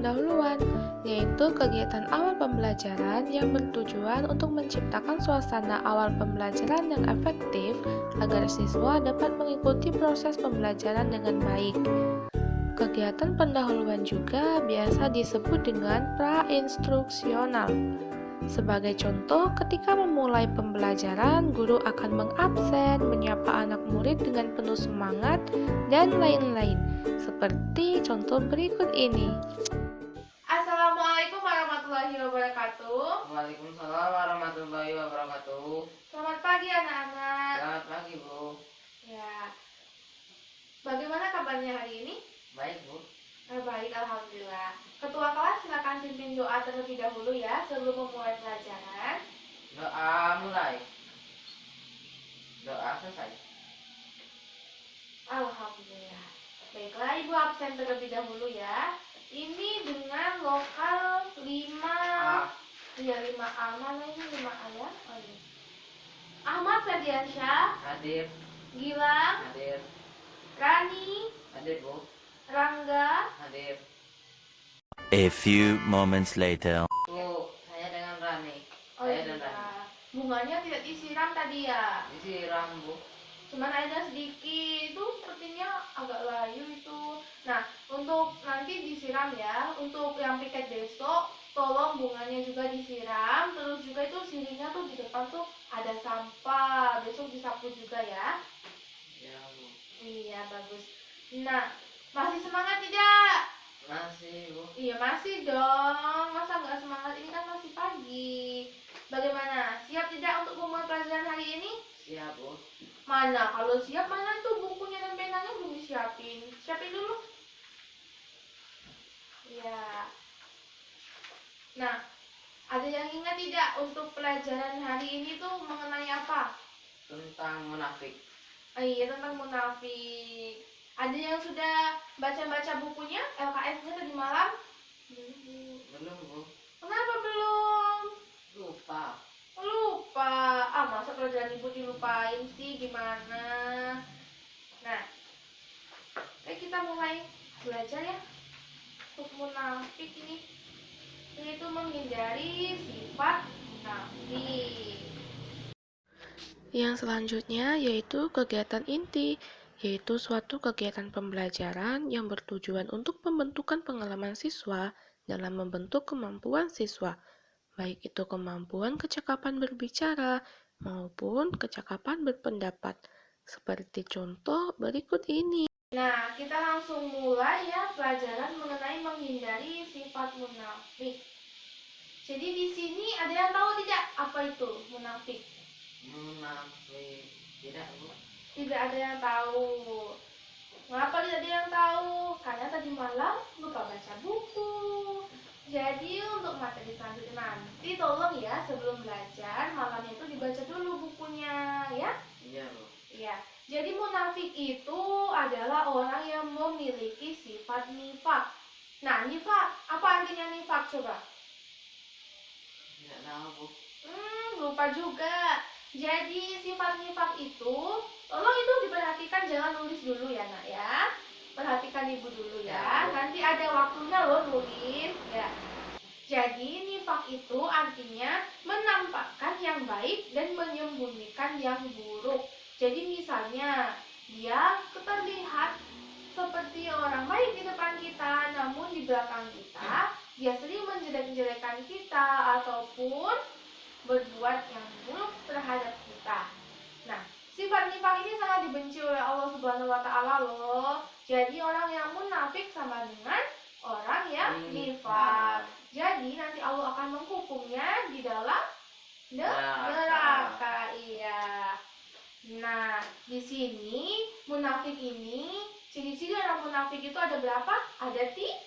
pendahuluan, yaitu kegiatan awal pembelajaran yang bertujuan untuk menciptakan suasana awal pembelajaran yang efektif agar siswa dapat mengikuti proses pembelajaran dengan baik. Kegiatan pendahuluan juga biasa disebut dengan pra-instruksional. Sebagai contoh, ketika memulai pembelajaran, guru akan mengabsen, menyapa anak murid dengan penuh semangat, dan lain-lain. Seperti contoh berikut ini. Assalamualaikum warahmatullahi wabarakatuh. Waalaikumsalam warahmatullahi wabarakatuh. Selamat pagi anak-anak. Selamat pagi, Bu. Ya, bagaimana kabarnya hari ini? Baik, Bu. Baik, alhamdulillah. Ketua kelas silakan pimpin doa terlebih dahulu ya sebelum memulai pelajaran. Doa mulai. Doa selesai. Alhamdulillah. Baiklah, Ibu absen terlebih dahulu ya. Ini dengan lokal 5. Iya, 5A. Mana ini 5A ya? Oh, iya. Ahmad Ferdiansyah, Hadir. Gilang, Hadir. Rani, Hadir, Bu. Rangga. Hadir. A few moments later. Bu, saya dengan Rani. Oh Saya dan Rani. iya. Bunganya tidak disiram tadi ya. Disiram, Bu. Cuman airnya sedikit. Itu sepertinya agak layu itu. Nah, untuk nanti disiram ya. Untuk yang piket besok, tolong bunganya juga disiram. Terus juga itu sininya tuh di depan tuh ada sampah. Besok disapu juga ya. Ya, Bu. Iya, bagus. Nah, masih semangat tidak? Masih, Bu. Iya, masih dong. Masa nggak semangat? Ini kan masih pagi. Bagaimana? Siap tidak untuk memulai pelajaran hari ini? Siap, Bu. Mana? Kalau siap, mana tuh bukunya dan penanya belum disiapin? Siapin dulu. Iya. Nah, ada yang ingat tidak untuk pelajaran hari ini tuh mengenai apa? Tentang munafik. Iya, tentang munafik. Ada yang sudah baca-baca bukunya LKS-nya tadi malam? Belum, Bu. Kenapa belum? Lupa. Lupa. Masa pelajaran ibu dilupain sih, gimana? Nah, kita mulai belajar ya. Untuk munafik ini, yaitu menghindari sifat munafik. Yang selanjutnya yaitu kegiatan inti, yaitu suatu kegiatan pembelajaran yang bertujuan untuk pembentukan pengalaman siswa dalam membentuk kemampuan siswa, baik itu kemampuan kecakapan berbicara maupun kecakapan berpendapat. Seperti contoh berikut ini. Nah, kita langsung mulai ya pelajaran mengenai menghindari sifat munafik. Jadi di sini ada yang tahu tidak apa itu munafik? Munafik. Tidak, Bu. Tidak ada yang tahu. Mengapa tidak ada yang tahu? Karena tadi malam lupa baca buku. Jadi untuk materi selanjutnya nanti tolong ya sebelum belajar malam itu dibaca dulu bukunya ya. Iya, Bu. Iya. Jadi munafik itu adalah orang yang memiliki sifat nifak. Nah, nifak, apa artinya nifak coba? Tidak tahu, Bu. Lupa juga. Jadi sifat nifak itu, tolong itu diperhatikan, jangan nulis dulu ya nak ya. Perhatikan ibu dulu ya. Nanti ada waktunya loh nulis ya. Jadi nifak itu artinya menampakkan yang baik dan menyembunyikan yang buruk. Jadi misalnya dia terlihat seperti orang baik di depan kita, namun di belakang kita dia sering menjelek-jelekan kita ataupun berbuat yang buruk terhadap kita. Nah, sifat nifak ini sangat dibenci oleh Allah Subhanahu wa taala loh. Jadi orang yang munafik sama dengan orang yang nifak. Jadi nanti Allah akan menghukumnya di dalam neraka. Iya. Nah, di sini munafik ini, ciri-ciri orang munafik itu ada berapa? Ada 3.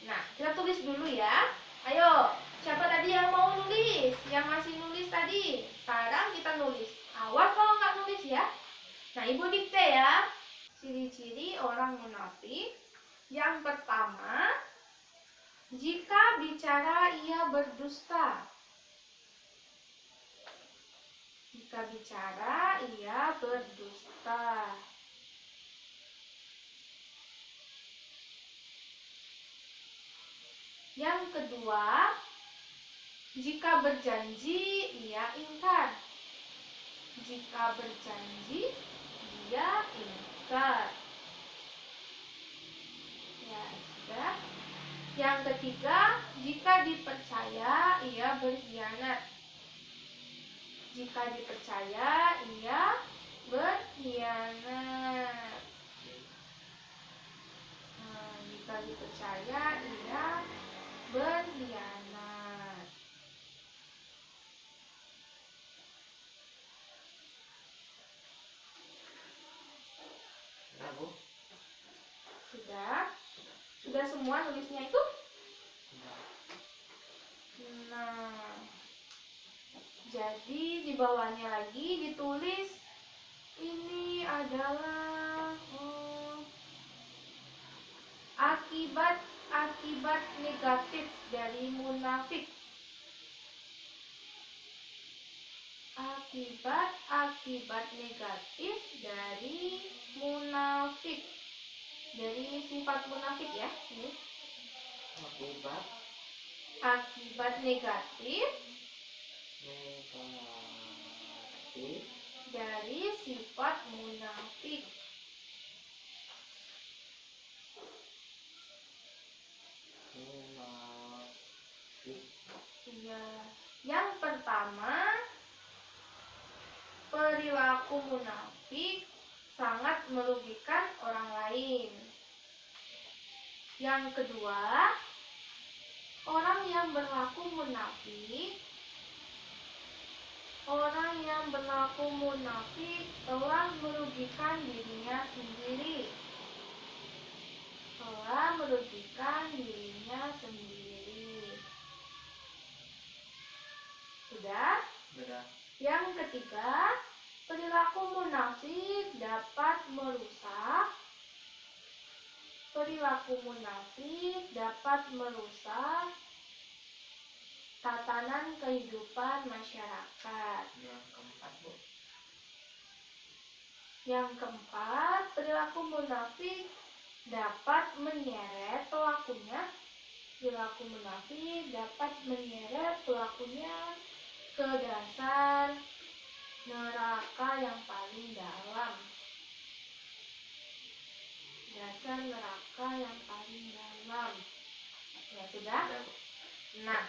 Nah, kita tulis dulu ya. Ayo, siapa tadi yang mau nulis? Yang masih nulis tadi? Sekarang kita nulis. Awas kalau nggak nulis ya. Nah, ibu dikte ya. Ciri-ciri orang munafik. Yang pertama, jika bicara ia berdusta. Jika bicara ia berdusta. Yang kedua, jika berjanji, ia ingkar. Jika berjanji, ia ingkar. Ya, sudah. Yang ketiga, jika dipercaya, ia berkhianat. Jika dipercaya, ia berkhianat. Nah, jika dipercaya, ia berkhianat. Nah, Bu. Sudah? Sudah semua nulisnya itu? Nah, jadi di bawahnya lagi ditulis ini adalah akibat negatif dari munafik. Akibat negatif dari munafik. Dari sifat munafik ya. Ini. Akibat negatif dari sifat munafik. Ya. Yang pertama, perilaku munafik sangat merugikan orang lain. Yang kedua, orang yang berlaku munafik telah merugikan dirinya sendiri. Sudah? Sudah. Yang ketiga, perilaku munafik dapat merusak tatanan kehidupan masyarakat. Yang keempat, Bu. Yang keempat, perilaku munafik dapat menyeret pelakunya ke dasar neraka yang paling dalam. Ya sudah. Nah,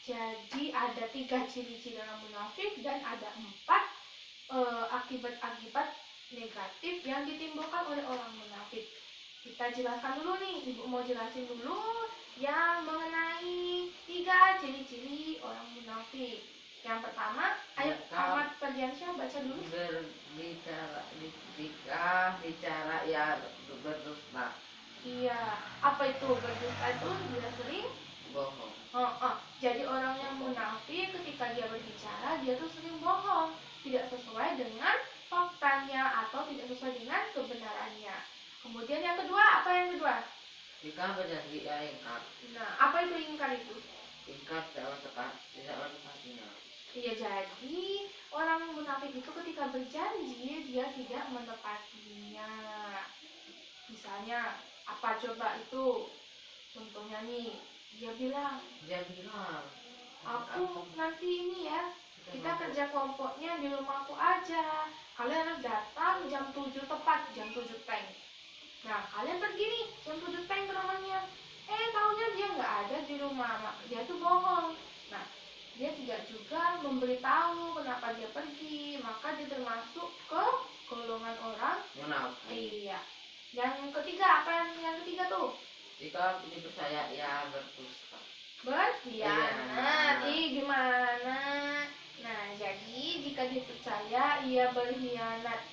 jadi ada 3 ciri-ciri orang munafik dan ada 4 akibat-akibat negatif yang ditimbulkan oleh orang munafik. Kita jelaskan dulu nih, Ibu mau jelasin dulu yang mengenai 3 ciri-ciri orang munafik. Yang pertama, ayo Ahmad Ferdiansyah baca dulu. Bicara ya berdusta. Iya, apa itu berdusta itu? Dia sering Bohong. Jadi orang yang munafik ketika dia berbicara, dia tuh sering bohong, tidak sesuai dengan faktanya atau tidak sesuai dengan kebenarannya. Kemudian yang kedua, apa yang kedua? Jika berjanji ya ingkar. Nah, apa itu ingkar itu? Ingkar tidak menepatinya. Iya, jadi orang munafik itu ketika berjanji dia tidak menepatinya. Misalnya, apa coba itu? Contohnya nih, dia bilang, aku nanti ini ya, kita kerja kelompoknya di rumahku aja. Kalian harus datang jam 7 tepat, jam 7 teng. Nah, kalian pergi nih jam 7 teng ke rumahnya. Taunya dia nggak ada di rumah, dia tuh bohong. Nah, dia tidak juga memberitahu kenapa dia pergi, maka dia termasuk ke golongan orang munafik. Iya. Yang ketiga, apa yang ketiga tuh? Jika dipercaya ya berdusta. Berkhianat. Gimana? Nah, jadi jika dipercaya ia berkhianat.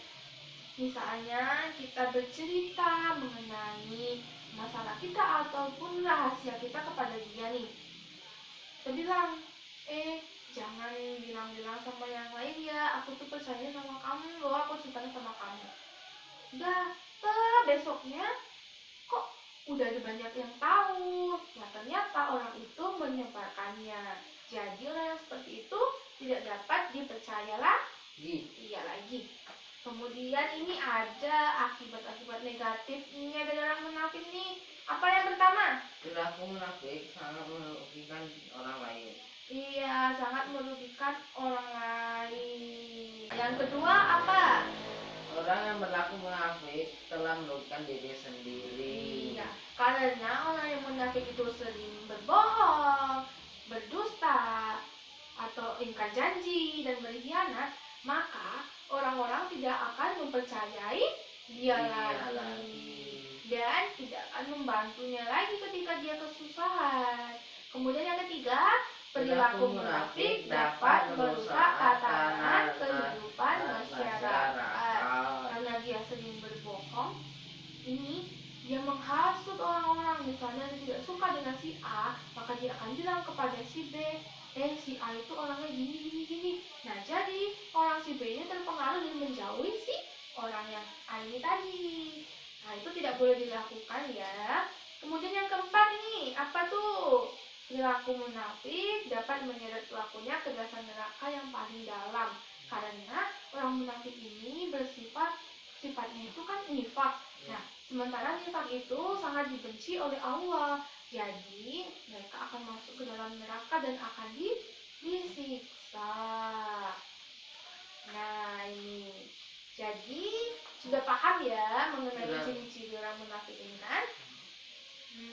Misalnya kita bercerita mengenai masalah kita ataupun rahasia kita kepada dia nih. Kita bilang, jangan bilang-bilang sama yang lain ya, aku tuh percaya sama kamu loh, aku cinta sama kamu. Udah, besoknya kok udah ada banyak yang tahu. Nah, ternyata orang itu menyebarkannya. Jadi orang yang seperti itu tidak dapat dipercaya lagi. Kemudian ini ada akibat-akibat negatifnya dari orang munafik nih. Apa yang pertama? Perilaku munafik sangat merugikan orang lain. Iya, sangat merugikan orang lain. Yang kedua apa? Orang yang berlaku munafik telah merugikan diri sendiri. Iya, karena orang yang munafik itu sering berbohong, berdusta, atau ingkar janji dan berkhianat, maka orang-orang tidak akan mempercayai dia lagi dan tidak akan membantunya lagi ketika dia kesusahan. Kemudian yang ketiga, perilaku munafik dapat merusak tatanan kehidupan masyarakat. Karena dia sering berbohong, ini dia menghasut orang-orang. Misalnya dia tidak suka dengan si A, maka dia akan bilang kepada si B, si A itu orangnya gini. Nah, jadi orang si B ini terpengaruh dan menjauhi si orang yang A ini tadi. Nah, itu tidak boleh dilakukan ya. Kemudian yang keempat ini, apa tuh? Perilaku munafik dapat menyeret pelakunya ke dasar neraka yang paling dalam. Karena orang munafik ini sifatnya itu kan nifak. Nah, sementara nifak itu sangat dibenci oleh Allah. Jadi, mereka akan masuk ke dalam neraka dan akan disiksa. Nah, ini. Jadi, sudah paham ya mengenai ciri-ciri orang munafik ini kan?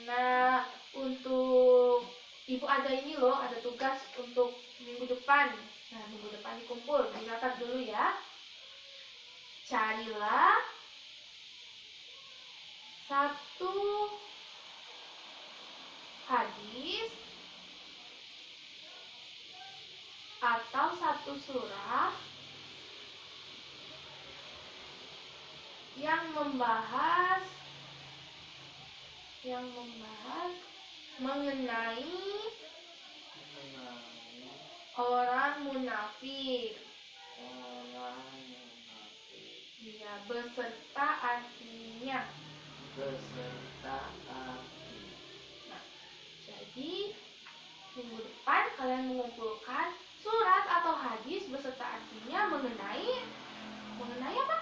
Nah, untuk Ibu ada ini loh, ada tugas untuk minggu depan. Nah, minggu depan dikumpul, dicatat dulu ya. Carilah satu hadis atau satu surah yang membahas mengenai orang munafik. Iya, beserta artinya. Nah, jadi minggu depan kalian mengumpulkan surat atau hadis beserta artinya mengenai apa?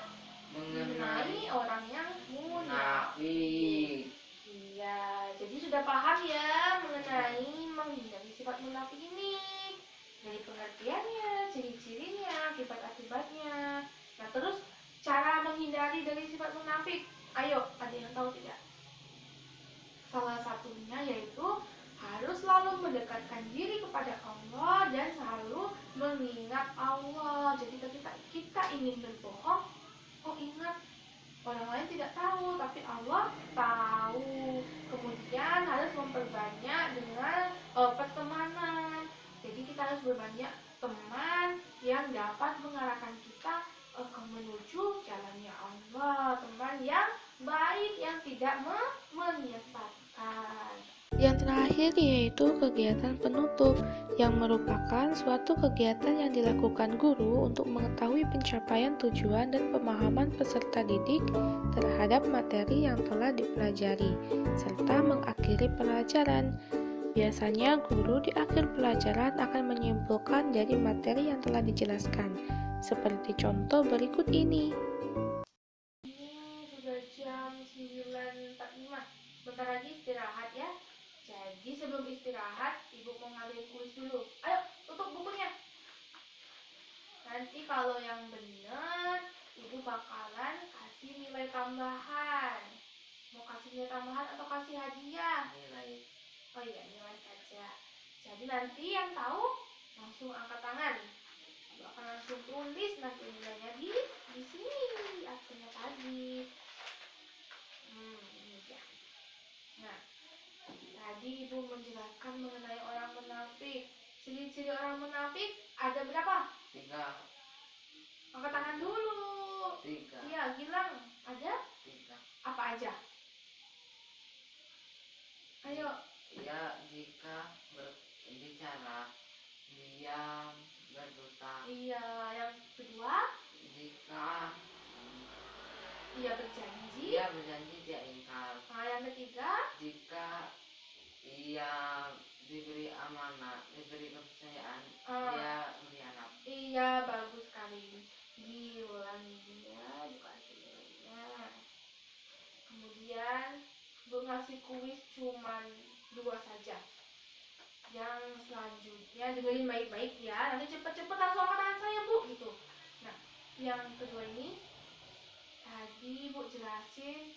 Mengenai orang yang munafik. Iya, jadi sudah paham ya mengenai menghindari sifat munafik ini. Dari pengertiannya, ciri-cirinya, akibat-akibatnya. Nah, terus cara menghindari dari sifat munafik. Ayo, ada yang tahu tidak? Salah satunya yaitu harus selalu mendekatkan diri kepada Allah dan selalu mengingat Allah. Jadi ketika kita ingin berbohong, ingat orang lain tidak tahu, tapi Allah tahu. Kemudian harus memperbanyak dengan pertemanan. Jadi kita harus berbanyak teman yang dapat mengarahkan kita menuju jalannya Allah. Teman yang baik yang tidak menyesatkan. Yang terakhir yaitu kegiatan penutup, yang merupakan suatu kegiatan yang dilakukan guru untuk mengetahui pencapaian tujuan dan pemahaman peserta didik terhadap materi yang telah dipelajari, serta mengakhiri pelajaran. Biasanya guru di akhir pelajaran akan menyimpulkan dari materi yang telah dijelaskan, seperti contoh berikut ini. Ini sudah jam 9.45, bentar lagi istirahat ya. Jadi sebelum istirahat, Ibu mau ngambil kuis dulu. Ayo, tutup bukunya. Nanti kalau yang benar, Ibu bakalan kasih nilai tambahan. Mau kasih nilai tambahan atau kasih hadiah? Nilai. Oh iya, nilai saja. Jadi nanti yang tahu langsung angkat tangan. Ibu akan langsung tulis nanti nilainya di sini, aksennya tadi. Ini ya. Nah, tadi Ibu menjelaskan mengenai orang munafik. Ciri-ciri orang munafik ada berapa? 3. Angkat tangan dulu. 3. Iya, Gilang. Ada? 3. Apa aja? Ayo. Ya, jika berbicara, diam, berdusta. Iya, yang kedua? Jika Iya, berjanji. dia berjanji, dia ingkar. Nah, yang ketiga? Jika ia diberi amanah, diberi kepercayaan, Ah. dia berkhianat. Iya, bagus sekali. Diulangi ya. kuis cuman 2 saja. Yang selanjutnya dengerin baik-baik ya, nanti cepet-cepet langsung angkat tangan saya Bu gitu. Nah, yang kedua ini tadi Bu jelasin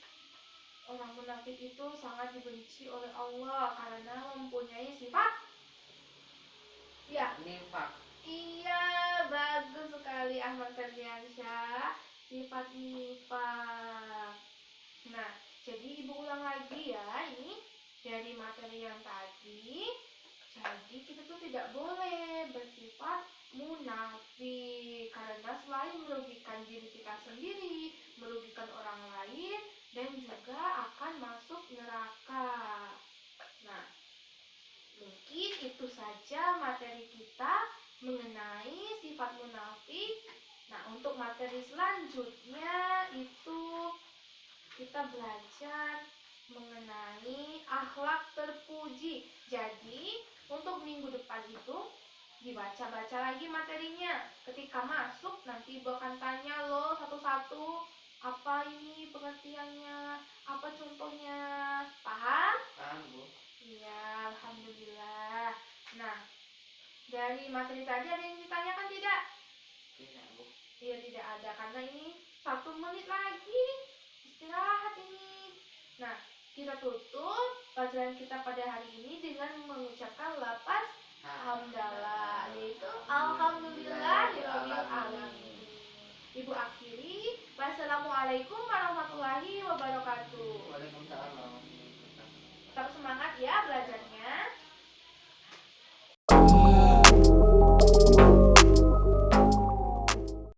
orang munafik itu sangat dibenci oleh Allah karena mempunyai sifat ya. Nifak. Iya, bagus sekali Ahmad Ferdiansyah, sifat nifak. Nah, jadi Ibu ulang lagi ya, ini dari materi yang tadi. Jadi kita tuh tidak boleh bersifat munafik karena selain merugikan diri kita sendiri, merugikan orang lain, dan juga akan masuk neraka. Nah, mungkin itu saja materi kita mengenai sifat munafik. Nah, untuk materi selanjutnya itu kita belajar mengenai akhlak terpuji. Jadi, untuk minggu depan itu dibaca-baca lagi materinya. Ketika masuk nanti Ibu akan tanya loh satu-satu, apa ini pengertiannya, apa contohnya. Paham? Paham Bu? Iya, alhamdulillah. Nah, dari materi tadi ada yang ditanyakan tidak? Tidak Bu. Iya, tidak ada karena ini 1 menit lagi istirahat ini. Nah, kita tutup pelajaran kita pada hari ini dengan mengucapkan lafaz hamdalah, yaitu alhamdulillahirabbil alamin. Ibu akhiri, wassalamualaikum warahmatullahi wabarakatuh. Waalaikumsalam.